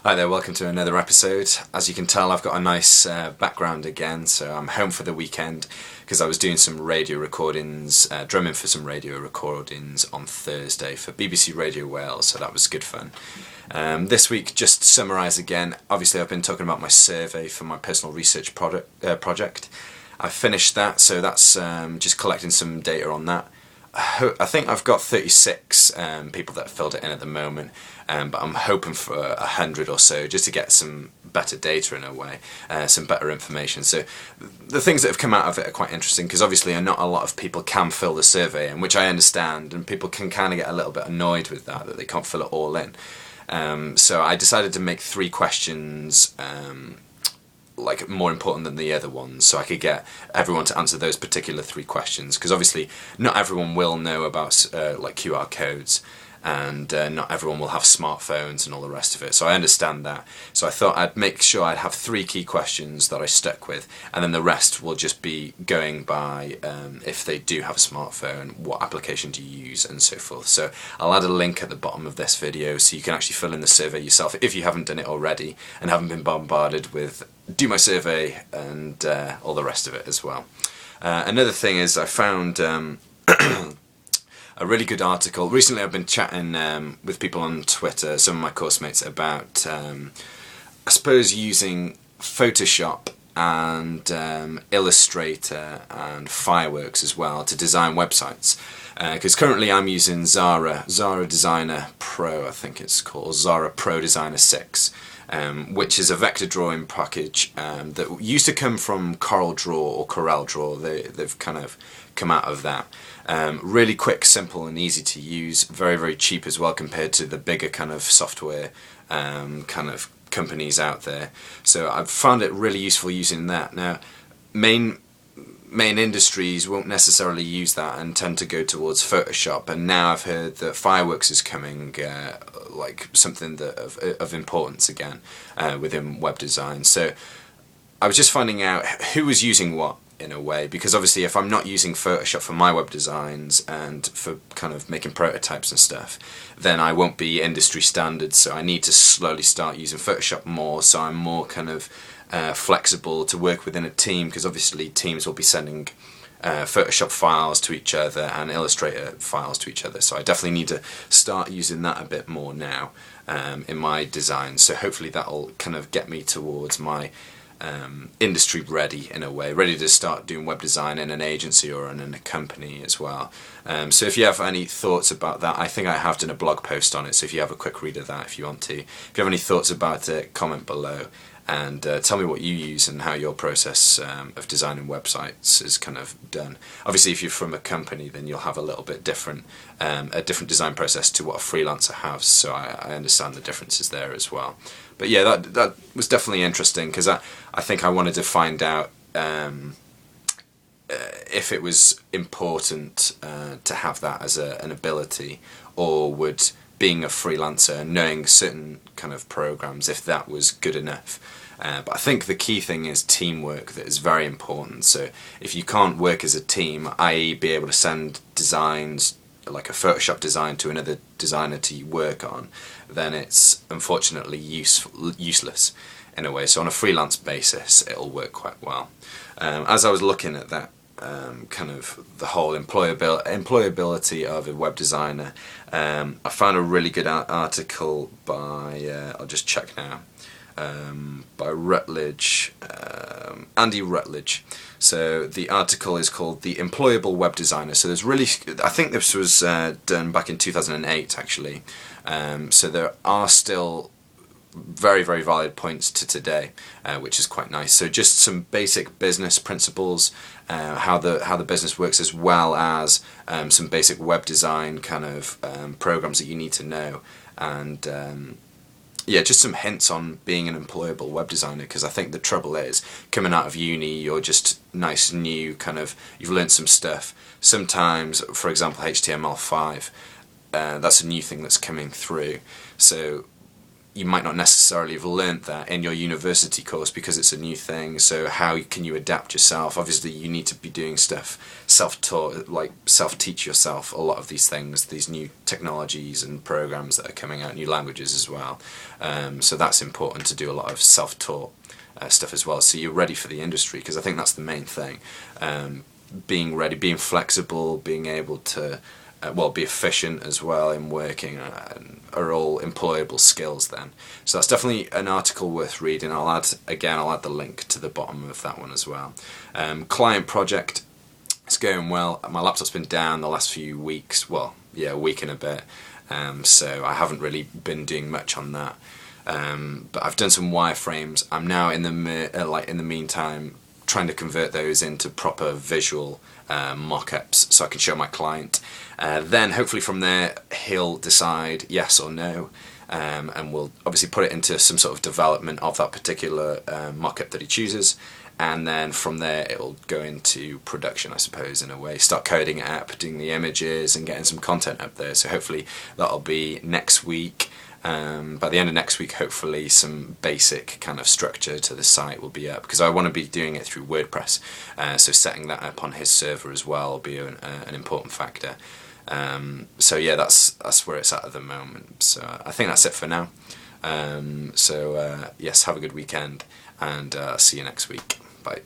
Hi there, welcome to another episode. As you can tell, I've got a nice background again, so I'm home for the weekend because I was doing some radio recordings, drumming for some radio recordings on Thursday for BBC Radio Wales, so that was good fun. This week, just to summarise again, obviously I've been talking about my survey for my personal research project. I finished that, so that's just collecting some data on that. I think I've got 36 people that have filled it in at the moment, but I'm hoping for 100 or so just to get some better data in a way, some better information. So the things that have come out of it are quite interesting because obviously not a lot of people can fill the survey in, which I understand, and people can kind of get a little bit annoyed with that they can't fill it all in. So I decided to make 3 questions like more important than the other ones, so I could get everyone to answer those particular 3 questions, because obviously not everyone will know about like QR codes, and not everyone will have smartphones and all the rest of it, so I understand that. So I thought I'd make sure I'd have 3 key questions that I stuck with, and then the rest will just be going by if they do have a smartphone, what application do you use, and so forth. So I'll add a link at the bottom of this video so you can actually fill in the survey yourself if you haven't done it already and haven't been bombarded with do my survey and all the rest of it as well. Another thing is I found a really good article. Recently I've been chatting with people on Twitter, some of my course mates, about I suppose using Photoshop and Illustrator and Fireworks as well to design websites. Because currently I'm using Zara Designer Pro, I think it's called, Zara Pro Designer 6. Which is a vector drawing package that used to come from CorelDRAW or CorelDRAW. They've kind of come out of that. Really quick, simple and easy to use, very, very cheap as well compared to the bigger kind of software kind of companies out there. So I've found it really useful using that. Now, main industries won't necessarily use that and tend to go towards Photoshop, and now I've heard that Fireworks is coming like something that of importance again within web design. So I was just finding out who was using what in a way, because obviously if I'm not using Photoshop for my web designs and for kind of making prototypes and stuff, then I won't be industry standard, so I need to slowly start using Photoshop more, so I'm more kind of flexible to work within a team, because obviously teams will be sending Photoshop files to each other and Illustrator files to each other, so I definitely need to start using that a bit more now in my design. So hopefully that'll kind of get me towards my industry ready in a way, ready to start doing web design in an agency or in a company as well. So if you have any thoughts about that, I think I have done a blog post on it, so if you have a quick read of that if you want to. If you have any thoughts about it, comment below and tell me what you use and how your process of designing websites is kind of done. Obviously if you're from a company then you'll have a little bit different, a different design process to what a freelancer has, so I understand the differences there as well. But yeah, that was definitely interesting, because I think I wanted to find out if it was important to have that as an ability, or would being a freelancer and knowing certain kind of programs, if that was good enough. But I think the key thing is teamwork, that is very important. So if you can't work as a team, i.e. be able to send designs, like a Photoshop design, to another designer to work on, then it's unfortunately useless in a way. So on a freelance basis it'll work quite well. As I was looking at that kind of the whole employability of a web designer, I found a really good article by, I'll just check now, by Rutledge, Andy Rutledge. So the article is called The Employable Web Designer. So there's really, I think this was done back in 2008 actually, so there are still very, very valid points to today, which is quite nice. So just some basic business principles, how the business works, as well as some basic web design kind of programs that you need to know, and yeah, just some hints on being an employable web designer, because I think the trouble is, coming out of uni, you're just nice, new, kind of, you've learned some stuff. Sometimes, for example, HTML5, that's a new thing that's coming through. So you might not necessarily have learnt that in your university course because it's a new thing. So how can you adapt yourself? Obviously you need to be doing stuff self-taught, like self-teach yourself a lot of these things, these new technologies and programs that are coming out, new languages as well. So that's important to do a lot of self-taught stuff as well, so you're ready for the industry, because I think that's the main thing. Being ready, being flexible, being able to be efficient as well in working are all employable skills then. So that's definitely an article worth reading. I'll add the link to the bottom of that one as well. Client project, it's going well. My laptop's been down the last few weeks, a week and a bit, so I haven't really been doing much on that. But I've done some wireframes. I'm now in the meantime trying to convert those into proper visual mock-ups so I can show my client. Then hopefully from there he'll decide yes or no, and we'll obviously put it into some sort of development of that particular mock-up that he chooses, and then from there it'll go into production, I suppose, in a way. Start coding it up, doing the images and getting some content up there. So hopefully that'll be next week. By the end of next week, hopefully some basic kind of structure to the site will be up, because I want to be doing it through WordPress, so setting that up on his server as well will be an important factor. So yeah, that's where it's at the moment. So I think that's it for now. Yes, have a good weekend, and see you next week. Bye.